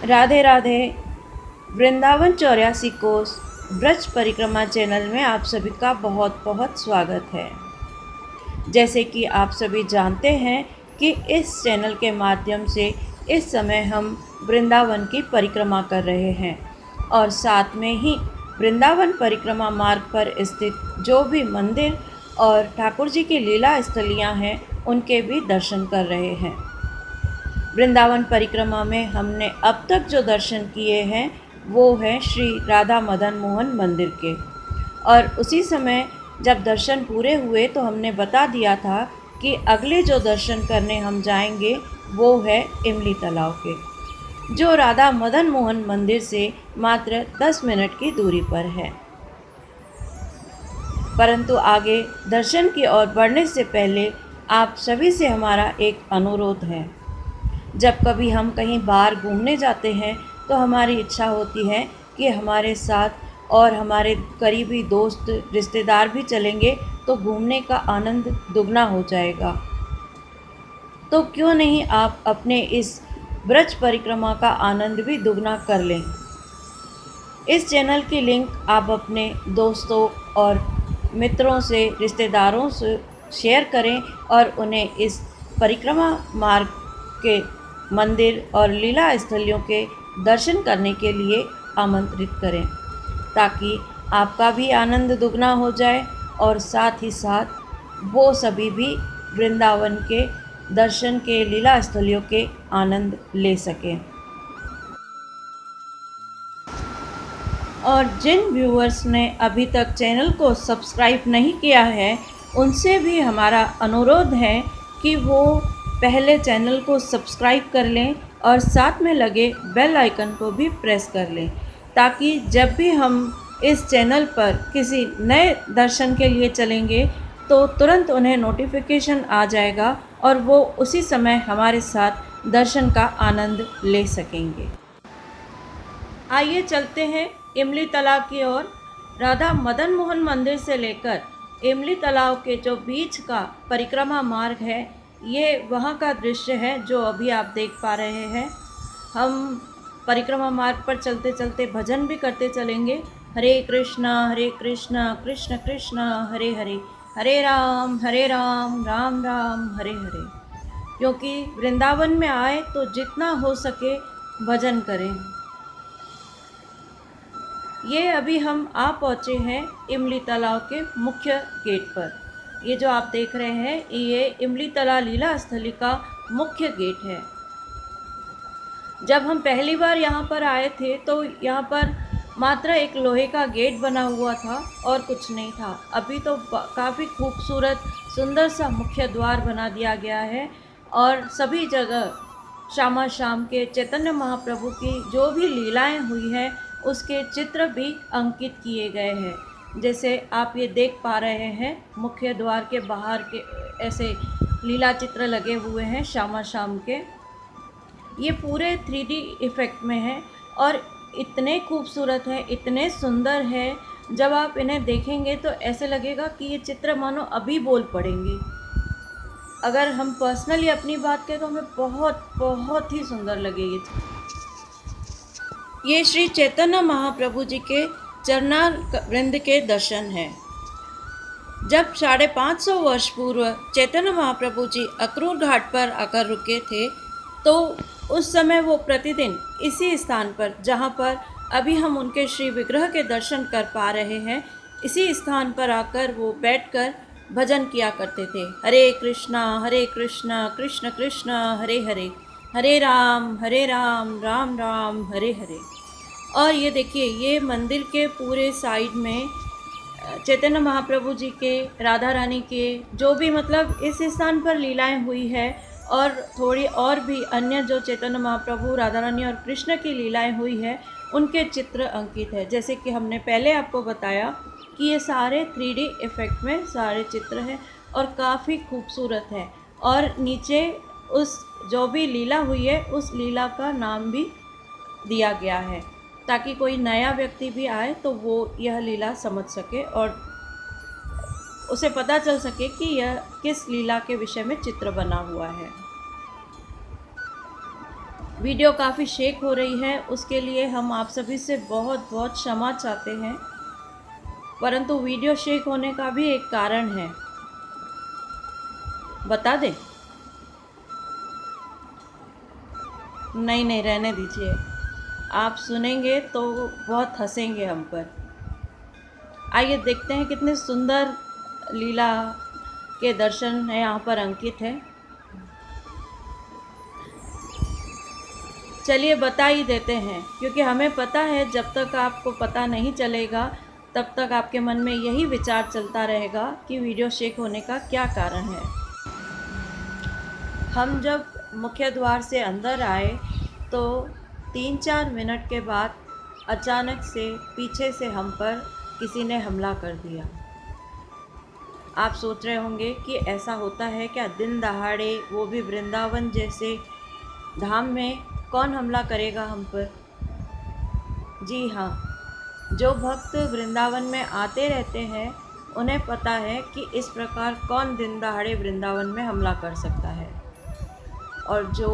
राधे राधे। वृंदावन 84 कोस ब्रज परिक्रमा चैनल में आप सभी का बहुत बहुत स्वागत है। जैसे कि आप सभी जानते हैं कि इस चैनल के माध्यम से इस समय हम वृंदावन की परिक्रमा कर रहे हैं और साथ में ही वृंदावन परिक्रमा मार्ग पर स्थित जो भी मंदिर और ठाकुर जी की लीला स्थलियाँ हैं उनके भी दर्शन कर रहे हैं। वृंदावन परिक्रमा में हमने अब तक जो दर्शन किए हैं वो हैं श्री राधा मदन मोहन मंदिर के, और उसी समय जब दर्शन पूरे हुए तो हमने बता दिया था कि अगले जो दर्शन करने हम जाएंगे वो है इमली तालाब के, जो राधा मदन मोहन मंदिर से मात्र 10 मिनट की दूरी पर है। परंतु आगे दर्शन की ओर बढ़ने से पहले आप सभी से हमारा एक अनुरोध है। जब कभी हम कहीं बाहर घूमने जाते हैं तो हमारी इच्छा होती है कि हमारे साथ और हमारे करीबी दोस्त रिश्तेदार भी चलेंगे तो घूमने का आनंद दुगना हो जाएगा। तो क्यों नहीं आप अपने इस ब्रज परिक्रमा का आनंद भी दुगना कर लें। इस चैनल की लिंक आप अपने दोस्तों और मित्रों से, रिश्तेदारों से शेयर करें और उन्हें इस परिक्रमा मार्ग के मंदिर और लीला स्थलियों के दर्शन करने के लिए आमंत्रित करें, ताकि आपका भी आनंद दुगना हो जाए और साथ ही साथ वो सभी भी वृंदावन के दर्शन के, लीला स्थलियों के आनंद ले सकें। और जिन व्यूअर्स ने अभी तक चैनल को सब्सक्राइब नहीं किया है उनसे भी हमारा अनुरोध है कि वो पहले चैनल को सब्सक्राइब कर लें और साथ में लगे बेल आइकन को भी प्रेस कर लें, ताकि जब भी हम इस चैनल पर किसी नए दर्शन के लिए चलेंगे तो तुरंत उन्हें नोटिफिकेशन आ जाएगा और वो उसी समय हमारे साथ दर्शन का आनंद ले सकेंगे। आइए चलते हैं इमली तालाब की ओर। राधा मदन मोहन मंदिर से लेकर इमली तालाब के जो बीच का परिक्रमा मार्ग है, ये वहाँ का दृश्य है जो अभी आप देख पा रहे हैं। हम परिक्रमा मार्ग पर चलते चलते भजन भी करते चलेंगे। हरे कृष्णा कृष्ण कृष्ण हरे हरे, हरे राम राम राम हरे हरे। क्योंकि वृंदावन में आए तो जितना हो सके भजन करें। ये अभी हम आ पहुँचे हैं इमली तालाब के मुख्य गेट पर। ये जो आप देख रहे हैं ये इमली तालाब लीला स्थली का मुख्य गेट है। जब हम पहली बार यहाँ पर आए थे तो यहाँ पर मात्र एक लोहे का गेट बना हुआ था और कुछ नहीं था। अभी तो काफ़ी खूबसूरत सुंदर सा मुख्य द्वार बना दिया गया है और सभी जगह श्यामा शाम के चैतन्य महाप्रभु की जो भी लीलाएं हुई हैं उसके चित्र भी अंकित किए गए हैं। जैसे आप ये देख पा रहे हैं मुख्य द्वार के बाहर के ऐसे लीला चित्र लगे हुए हैं श्यामा शाम के। ये पूरे 3D इफ़ेक्ट में है और इतने खूबसूरत हैं, इतने सुंदर है। जब आप इन्हें देखेंगे तो ऐसे लगेगा कि ये चित्र मानो अभी बोल पड़ेंगे। अगर हम पर्सनली अपनी बात करें तो हमें बहुत बहुत ही सुंदर लगे ये श्री चैतन्य महाप्रभु जी के चरणारविंद के दर्शन हैं। जब 550 वर्ष पूर्व चैतन्य महाप्रभु जी अक्रूर घाट पर आकर रुके थे तो उस समय वो प्रतिदिन इसी स्थान पर, जहाँ पर अभी हम उनके श्री विग्रह के दर्शन कर पा रहे हैं, इसी स्थान पर आकर वो बैठकर भजन किया करते थे। हरे कृष्णा कृष्ण कृष्ण हरे हरे, हरे राम राम राम हरे हरे। और ये देखिए ये मंदिर के पूरे साइड में चैतन्य महाप्रभु जी के, राधा रानी के जो भी मतलब इस स्थान पर लीलाएं हुई है और थोड़ी और भी अन्य जो चैतन्य महाप्रभु, राधा रानी और कृष्ण की लीलाएं हुई है उनके चित्र अंकित है। जैसे कि हमने पहले आपको बताया कि ये सारे 3D इफ़ेक्ट में सारे चित्र हैं और काफ़ी खूबसूरत है। और नीचे उस जो भी लीला हुई है उस लीला का नाम भी दिया गया है, ताकि कोई नया व्यक्ति भी आए तो वो यह लीला समझ सके और उसे पता चल सके कि यह किस लीला के विषय में चित्र बना हुआ है। वीडियो काफ़ी शेक हो रही है, उसके लिए हम आप सभी से बहुत बहुत क्षमा चाहते हैं, परंतु वीडियो शेक होने का भी एक कारण है। बता दें? नहीं नहीं, रहने दीजिए। आप सुनेंगे तो बहुत हंसेंगे हम पर। आइए देखते हैं कितने सुंदर लीला के दर्शन है यहाँ पर अंकित है। चलिए बता ही देते हैं, क्योंकि हमें पता है जब तक आपको पता नहीं चलेगा तब तक आपके मन में यही विचार चलता रहेगा कि वीडियो शेक होने का क्या कारण है। हम जब मुख्य द्वार से अंदर आए तो 3-4 मिनट के बाद अचानक से पीछे से हम पर किसी ने हमला कर दिया। आप सोच रहे होंगे कि ऐसा होता है क्या, दिन दहाड़े, वो भी वृंदावन जैसे धाम में कौन हमला करेगा हम पर। जी हाँ, जो भक्त वृंदावन में आते रहते हैं उन्हें पता है कि इस प्रकार कौन दिन दहाड़े वृंदावन में हमला कर सकता है, और जो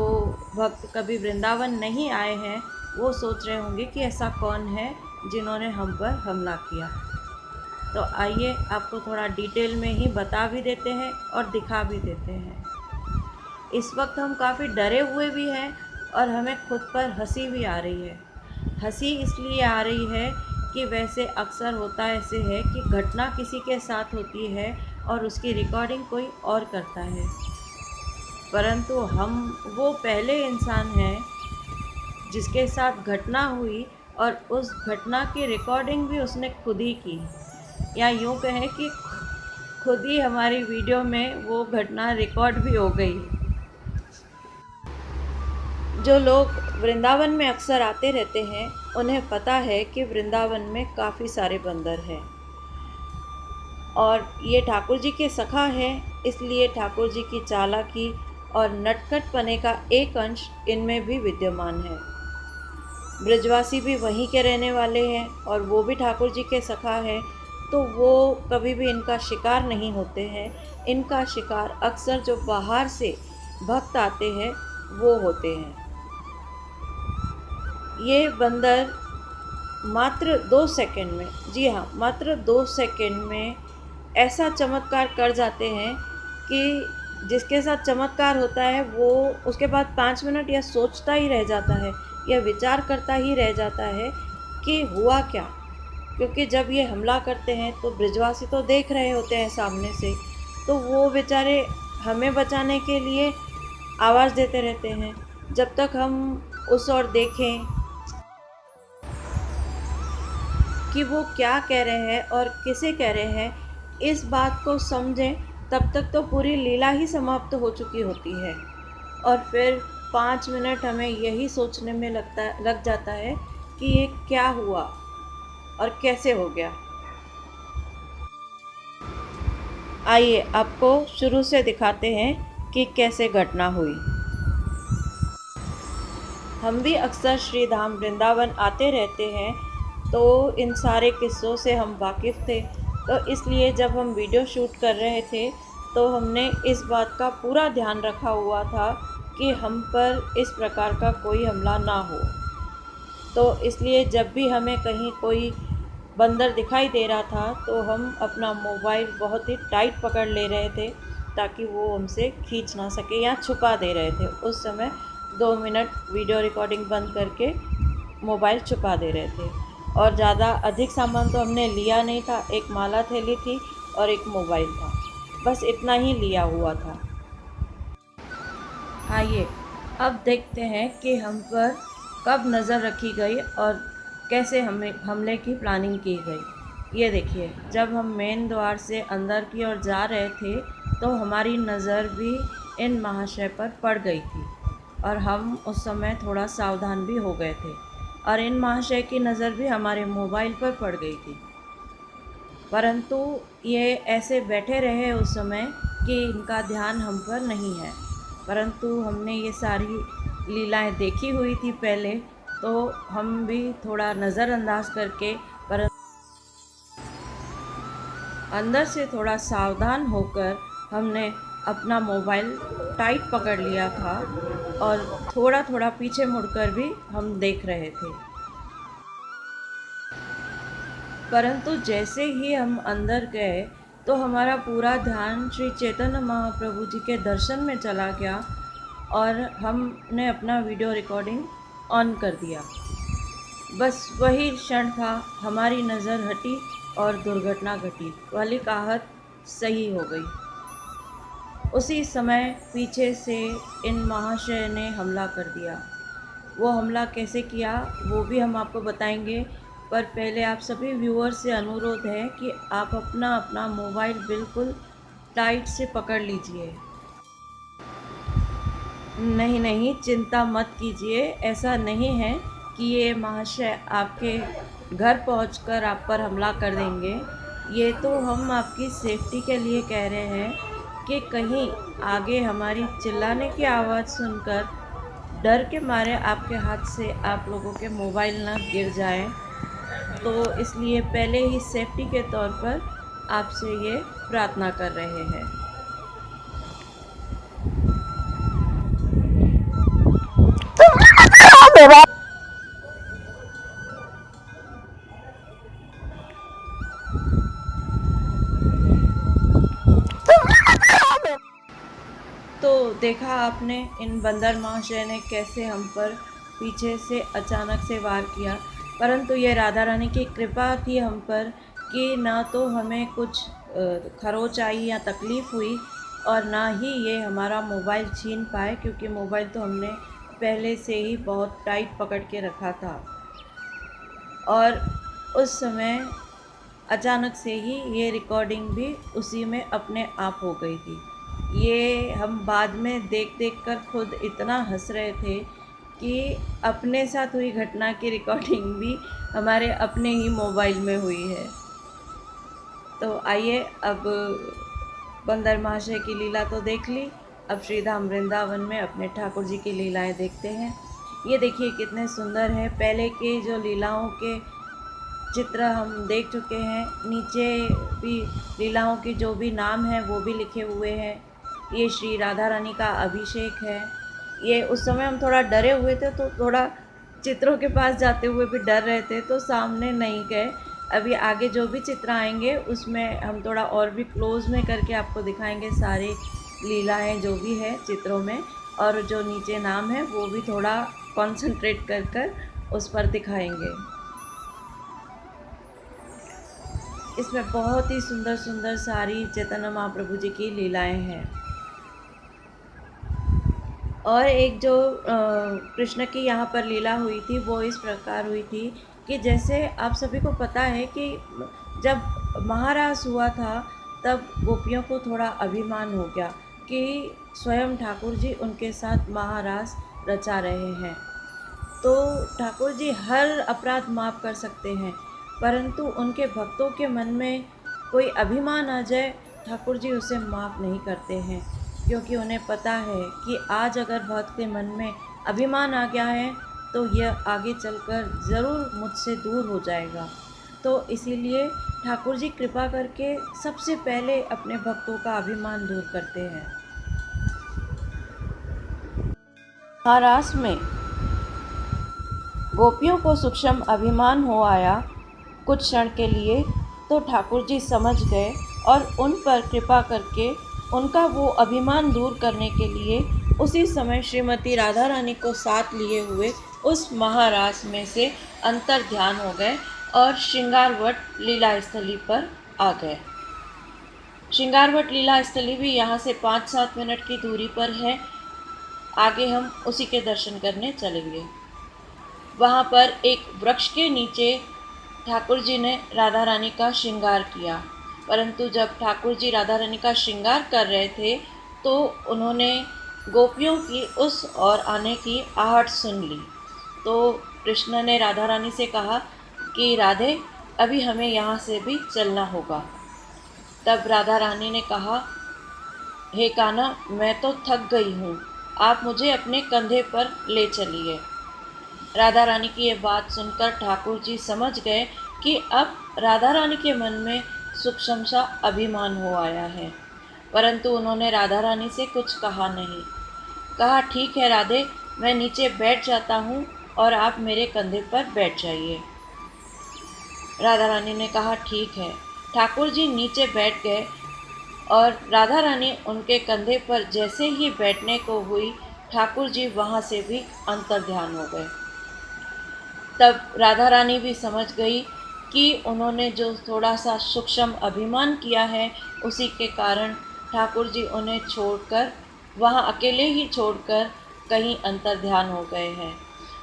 भक्त कभी वृंदावन नहीं आए हैं वो सोच रहे होंगे कि ऐसा कौन है जिन्होंने हम पर हमला किया। तो आइए आपको थोड़ा डिटेल में ही बता भी देते हैं और दिखा भी देते हैं। इस वक्त हम काफ़ी डरे हुए भी हैं और हमें खुद पर हंसी भी आ रही है। हंसी इसलिए आ रही है कि वैसे अक्सर होता ऐसे है कि घटना किसी के साथ होती है और उसकी रिकॉर्डिंग कोई और करता है, परंतु हम वो पहले इंसान हैं जिसके साथ घटना हुई और उस घटना की रिकॉर्डिंग भी उसने खुद ही की, या यूँ कहें कि खुद ही हमारी वीडियो में वो घटना रिकॉर्ड भी हो गई। जो लोग वृंदावन में अक्सर आते रहते हैं उन्हें पता है कि वृंदावन में काफ़ी सारे बंदर हैं, और ये ठाकुर जी के सखा है, इसलिए ठाकुर जी की चालाकी और नटखटपने का एक अंश इनमें भी विद्यमान है। ब्रजवासी भी वहीं के रहने वाले हैं और वो भी ठाकुर जी के सखा है, तो वो कभी भी इनका शिकार नहीं होते हैं। इनका शिकार अक्सर जो बाहर से भक्त आते हैं वो होते हैं। ये बंदर मात्र 2 सेकंड में, जी हाँ, मात्र 2 सेकंड में ऐसा चमत्कार कर जाते हैं कि जिसके साथ चमत्कार होता है वो उसके बाद 5 मिनट या सोचता ही रह जाता है या विचार करता ही रह जाता है कि हुआ क्या। क्योंकि जब ये हमला करते हैं तो ब्रजवासी तो देख रहे होते हैं सामने से, तो वो बेचारे हमें बचाने के लिए आवाज़ देते रहते हैं। जब तक हम उस ओर देखें कि वो क्या कह रहे हैं और किसे कह रहे हैं, इस बात को समझें, तब तक तो पूरी लीला ही समाप्त हो चुकी होती है। और फिर 5 मिनट हमें यही सोचने में लग जाता है कि ये क्या हुआ और कैसे हो गया। आइए आपको शुरू से दिखाते हैं कि कैसे घटना हुई। हम भी अक्सर श्री धाम वृंदावन आते रहते हैं, तो इन सारे किस्सों से हम वाकिफ़ थे, तो इसलिए जब हम वीडियो शूट कर रहे थे तो हमने इस बात का पूरा ध्यान रखा हुआ था कि हम पर इस प्रकार का कोई हमला ना हो। तो इसलिए जब भी हमें कहीं कोई बंदर दिखाई दे रहा था तो हम अपना मोबाइल बहुत ही टाइट पकड़ ले रहे थे ताकि वो हमसे खींच ना सके, या छुपा दे रहे थे। उस समय 2 मिनट वीडियो रिकॉर्डिंग बंद करके मोबाइल छुपा दे रहे थे, और ज़्यादा अधिक सामान तो हमने लिया नहीं था। एक माला थैली थी और एक मोबाइल था, बस इतना ही लिया हुआ था। आइए अब देखते हैं कि हम पर कब नज़र रखी गई और कैसे हमले की प्लानिंग की गई। ये देखिए, जब हम मेन द्वार से अंदर की ओर जा रहे थे तो हमारी नज़र भी इन महाशय पर पड़ गई थी, और हम उस समय थोड़ा सावधान भी हो गए थे, और इन महाशय की नज़र भी हमारे मोबाइल पर पड़ गई थी। परंतु ये ऐसे बैठे रहे उस समय कि इनका ध्यान हम पर नहीं है, परंतु हमने ये सारी लीलाएं देखी हुई थी पहले, तो हम भी थोड़ा नज़रअंदाज करके, पर अंदर से थोड़ा सावधान होकर हमने अपना मोबाइल टाइट पकड़ लिया था और थोड़ा थोड़ा पीछे मुड़कर भी हम देख रहे थे। परंतु जैसे ही हम अंदर गए तो हमारा पूरा ध्यान श्री चैतन्य महाप्रभु जी के दर्शन में चला गया और हमने अपना वीडियो रिकॉर्डिंग ऑन कर दिया। बस वही क्षण था, हमारी नज़र हटी और दुर्घटना घटी, वाली आहत सही हो गई। उसी समय पीछे से इन महाशय ने हमला कर दिया। वो हमला कैसे किया वो भी हम आपको बताएंगे, पर पहले आप सभी व्यूअर से अनुरोध है कि आप अपना अपना मोबाइल बिल्कुल टाइट से पकड़ लीजिए। नहीं, चिंता मत कीजिए, ऐसा नहीं है कि ये महाशय आपके घर पहुंचकर आप पर हमला कर देंगे। ये तो हम आपकी सेफ्टी के लिए कह रहे हैं कि कहीं आगे हमारी चिल्लाने की आवाज़ सुनकर डर के मारे आपके हाथ से आप लोगों के मोबाइल ना गिर जाए, तो इसलिए पहले ही सेफ्टी के तौर पर आपसे ये प्रार्थना कर रहे हैं। तो देखा आपने इन बंदर महाशय ने कैसे हम पर पीछे से अचानक से वार किया, परंतु ये राधा रानी की कृपा थी हम पर कि ना तो हमें कुछ खरोच आई या तकलीफ़ हुई और ना ही ये हमारा मोबाइल छीन पाए, क्योंकि मोबाइल तो हमने पहले से ही बहुत टाइट पकड़ के रखा था। और उस समय अचानक से ही ये रिकॉर्डिंग भी उसी में अपने आप हो गई थी। ये हम बाद में देख कर खुद इतना हंस रहे थे कि अपने साथ हुई घटना की रिकॉर्डिंग भी हमारे अपने ही मोबाइल में हुई है। तो आइए, अब बंदर महाशय की लीला तो देख ली, अब श्रीधाम वृंदावन में अपने ठाकुर जी की लीलाएं देखते हैं। ये देखिए कितने सुंदर है। पहले के जो लीलाओं के चित्र हम देख चुके हैं, नीचे भी लीलाओं के जो भी नाम हैं वो भी लिखे हुए हैं। ये श्री राधा रानी का अभिषेक है। ये उस समय हम थोड़ा डरे हुए थे, तो थोड़ा चित्रों के पास जाते हुए भी डर रहे थे, तो सामने नहीं गए। अभी आगे जो भी चित्र आएंगे उसमें हम थोड़ा और भी क्लोज में करके आपको दिखाएंगे सारी लीलाएं जो भी है चित्रों में, और जो नीचे नाम है वो भी थोड़ा कंसंट्रेट कर उस पर दिखाएंगे। इसमें बहुत ही सुंदर सुंदर सारी चैतन्य महाप्रभु जी की लीलाएं हैं। और एक जो कृष्ण की यहाँ पर लीला हुई थी वो इस प्रकार हुई थी कि जैसे आप सभी को पता है कि जब महारास हुआ था तब गोपियों को थोड़ा अभिमान हो गया कि स्वयं ठाकुर जी उनके साथ महारास रचा रहे हैं। तो ठाकुर जी हर अपराध माफ़ कर सकते हैं, परंतु उनके भक्तों के मन में कोई अभिमान आ जाए, ठाकुर जी उसे माफ़ नहीं करते हैं, क्योंकि उन्हें पता है कि आज अगर भक्त के मन में अभिमान आ गया है तो यह आगे चलकर ज़रूर मुझसे दूर हो जाएगा। तो इसीलिए ठाकुर जी कृपा करके सबसे पहले अपने भक्तों का अभिमान दूर करते हैं। महारास में गोपियों को सूक्ष्म अभिमान हो आया कुछ क्षण के लिए, तो ठाकुर जी समझ गए और उन पर कृपा करके उनका वो अभिमान दूर करने के लिए उसी समय श्रीमती राधा रानी को साथ लिए हुए उस महारास में से अंतर ध्यान हो गए और श्रृंगारवट लीला स्थली पर आ गए। श्रृंगारवट लीला स्थली भी यहाँ से 5-7 मिनट की दूरी पर है। आगे हम उसी के दर्शन करने चलेंगे। वहाँ पर एक वृक्ष के नीचे ठाकुर जी ने राधा रानी का श्रृंगार किया, परंतु जब ठाकुर जी राधा रानी का श्रृंगार कर रहे थे तो उन्होंने गोपियों की उस ओर आने की आहट सुन ली। तो कृष्ण ने राधा रानी से कहा कि राधे, अभी हमें यहाँ से भी चलना होगा। तब राधा रानी ने कहा, हे कान्हा, मैं तो थक गई हूँ, आप मुझे अपने कंधे पर ले चलिए। राधा रानी की ये बात सुनकर ठाकुर जी समझ गए कि अब राधा रानी के मन में सूक्ष्म सा अभिमान हो आया है, परंतु उन्होंने राधा रानी से कुछ कहा नहीं। कहा, ठीक है राधे, मैं नीचे बैठ जाता हूँ और आप मेरे कंधे पर बैठ जाइए। राधा रानी ने कहा, ठीक है। ठाकुर जी नीचे बैठ गए और राधा रानी उनके कंधे पर जैसे ही बैठने को हुई, ठाकुर जी वहाँ से भी अंतर्ध्यान हो गए। तब राधा रानी भी समझ गई कि उन्होंने जो थोड़ा सा सूक्ष्म अभिमान किया है, उसी के कारण ठाकुर जी उन्हें छोड़कर, वहाँ अकेले ही छोड़कर कहीं अंतर्ध्यान हो गए हैं।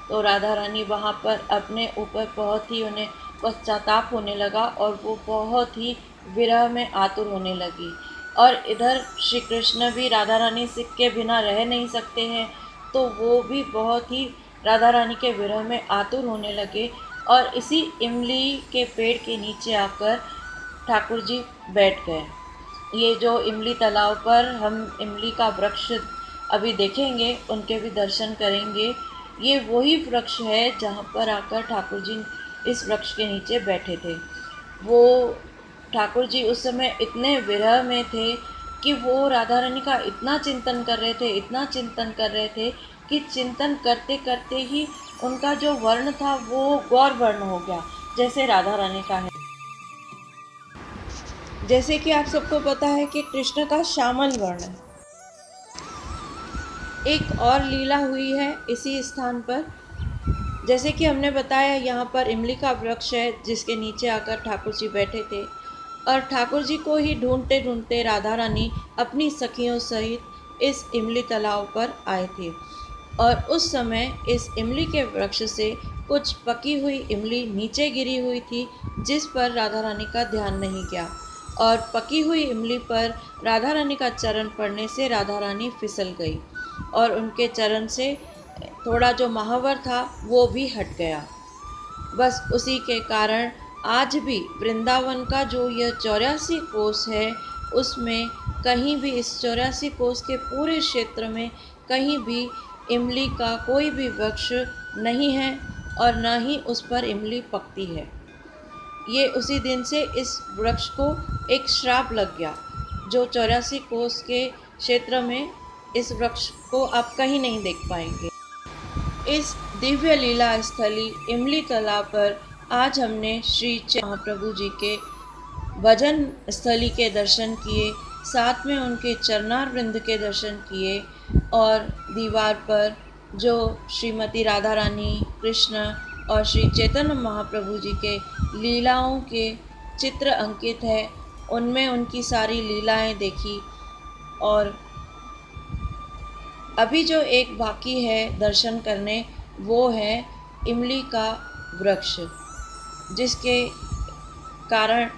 तो राधा रानी वहाँ पर अपने ऊपर बहुत ही उन्हें पश्चाताप होने लगा और वो बहुत ही विरह में आतुर होने लगी। और इधर श्री कृष्ण भी राधा रानी के बिना रह नहीं सकते हैं, तो वो भी बहुत ही राधा रानी के विरह में आतुर होने लगे और इसी इमली के पेड़ के नीचे आकर ठाकुर जी बैठ गए। ये जो इमली तालाब पर हम इमली का वृक्ष अभी देखेंगे, उनके भी दर्शन करेंगे। ये वही वृक्ष है जहाँ पर आकर ठाकुर जी इस वृक्ष के नीचे बैठे थे। वो ठाकुर जी उस समय इतने विरह में थे कि वो राधा रानी का इतना चिंतन कर रहे थे, इतना चिंतन कर रहे थे कि चिंतन करते करते ही उनका जो वर्ण था वो गौर वर्ण हो गया, जैसे राधा रानी का है। जैसे कि आप सबको पता है कि कृष्ण का श्यामल वर्ण है। एक और लीला हुई है इसी स्थान पर। जैसे कि हमने बताया, यहाँ पर इमली का वृक्ष है जिसके नीचे आकर ठाकुर जी बैठे थे और ठाकुर जी को ही ढूंढते ढूंढते राधा रानी अपनी सखियों सहित इस इमली तालाब पर आए थे। और उस समय इस इमली के वृक्ष से कुछ पकी हुई इमली नीचे गिरी हुई थी, जिस पर राधा रानी का ध्यान नहीं गया और पकी हुई इमली पर राधा रानी का चरण पड़ने से राधा रानी फिसल गई और उनके चरण से थोड़ा जो महावर था वो भी हट गया। बस उसी के कारण आज भी वृंदावन का जो यह 84 कोस है, उसमें कहीं भी, इस 84 कोस के पूरे क्षेत्र में कहीं भी इमली का कोई भी वृक्ष नहीं है और न ही उस पर इमली पकती है। ये उसी दिन से इस वृक्ष को एक श्राप लग गया। जो 84 कोस के क्षेत्र में इस वृक्ष को आप कहीं नहीं देख पाएंगे। इस दिव्य लीला स्थली इमली तालाब पर आज हमने श्री महाप्रभु जी के भजन स्थली के दर्शन किए, साथ में उनके चरणारविंद के दर्शन किए और दीवार पर जो श्रीमती राधा रानी, कृष्ण और श्री चैतन्य महाप्रभु जी के लीलाओं के चित्र अंकित है, उनमें उनकी सारी लीलाएं देखी। और अभी जो एक बाकी है दर्शन करने, वो है इमली का वृक्ष, जिसके कारण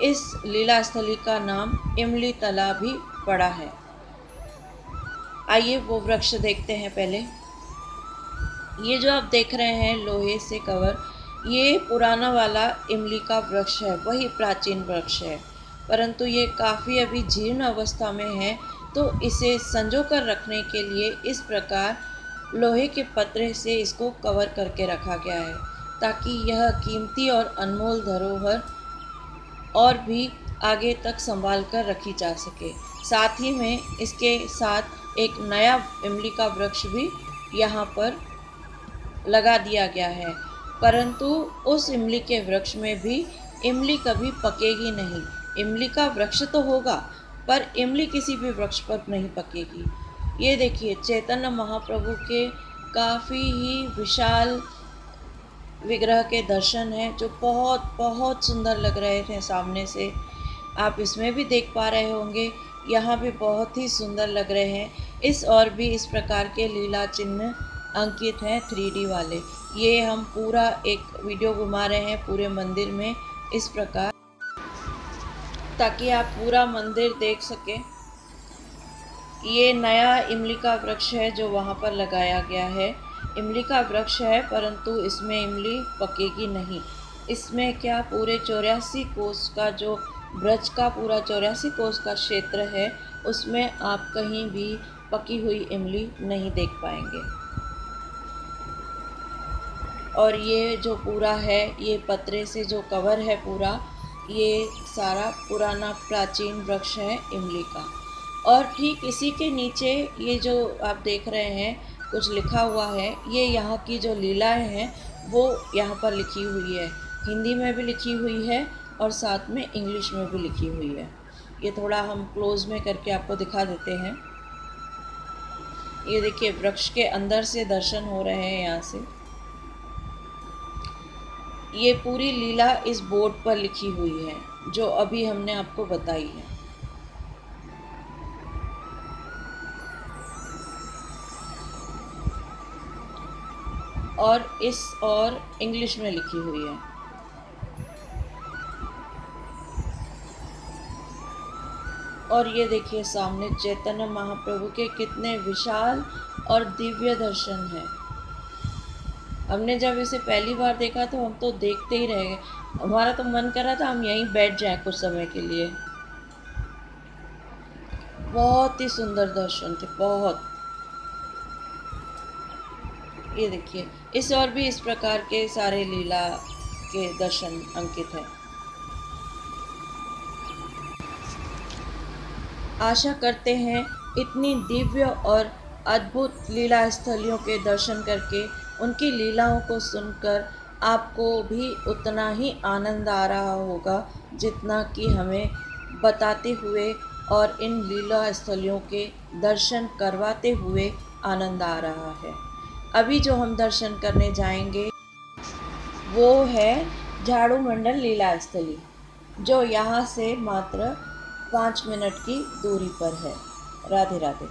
इस लीला स्थली का नाम इमली तालाब भी पड़ा है। आइए वो वृक्ष देखते हैं। पहले ये जो आप देख रहे हैं लोहे से कवर, ये पुराना वाला इमली का वृक्ष है, वही प्राचीन वृक्ष है, परंतु ये काफ़ी अभी जीर्ण अवस्था में है, तो इसे संजो कर रखने के लिए इस प्रकार लोहे के पत्रे से इसको कवर करके रखा गया है, ताकि यह कीमती और अनमोल धरोहर और भी आगे तक संभाल कर रखी जा सके। साथ ही में इसके साथ एक नया इमली का वृक्ष भी यहाँ पर लगा दिया गया है, परंतु उस इमली के वृक्ष में भी इमली कभी पकेगी नहीं। इमली का वृक्ष तो होगा, पर इमली किसी भी वृक्ष पर नहीं पकेगी। ये देखिए, चैतन्य महाप्रभु के काफ़ी ही विशाल विग्रह के दर्शन हैं, जो बहुत बहुत सुंदर लग रहे थे सामने से। आप इसमें भी देख पा रहे होंगे, यहाँ भी बहुत ही सुंदर लग रहे हैं। इस और भी इस प्रकार के लीला चिन्ह अंकित हैं 3D वाले। ये हम पूरा एक वीडियो घुमा रहे हैं पूरे मंदिर में इस प्रकार, ताकि आप पूरा मंदिर देख सकें। ये नया इमली का वृक्ष है जो वहाँ पर लगाया गया है। इमली का वृक्ष है, परंतु इसमें इमली पकेगी नहीं। इसमें क्या, पूरे 84 कोस का जो ब्रज का पूरा 84 कोस का क्षेत्र है, उसमें आप कहीं भी पकी हुई इमली नहीं देख पाएंगे। और ये जो पूरा है, ये पतरे से जो कवर है पूरा, ये सारा पुराना प्राचीन वृक्ष है इमली का। और ठीक इसी के नीचे ये जो आप देख रहे हैं कुछ लिखा हुआ है, ये यहाँ की जो लीलाएं हैं वो यहाँ पर लिखी हुई है। हिंदी में भी लिखी हुई है और साथ में इंग्लिश में भी लिखी हुई है। ये थोड़ा हम क्लोज में करके आपको दिखा देते हैं। ये देखिए वृक्ष के अंदर से दर्शन हो रहे हैं यहाँ से। ये पूरी लीला इस बोर्ड पर लिखी हुई है जो अभी हमने आपको बताई है। और इंग्लिश में लिखी हुई है। और ये देखिए सामने चैतन्य महाप्रभु के कितने विशाल और दिव्य दर्शन हैं। हमने जब इसे पहली बार देखा तो हम तो देखते ही रह गए। हमारा तो मन कर रहा था हम यहीं बैठ जाएं कुछ समय के लिए। बहुत ही सुंदर दर्शन थे, बहुत। ये देखिए इस और भी इस प्रकार के सारे लीला के दर्शन अंकित हैं। आशा करते हैं इतनी दिव्य और अद्भुत लीला स्थलियों के दर्शन करके, उनकी लीलाओं को सुनकर आपको भी उतना ही आनंद आ रहा होगा जितना कि हमें बताते हुए और इन लीला स्थलियों के दर्शन करवाते हुए आनंद आ रहा है। अभी जो हम दर्शन करने जाएंगे वो है झाड़ू मंडल लीला स्थली, जो यहाँ से मात्र 5 मिनट की दूरी पर है। राधे राधे।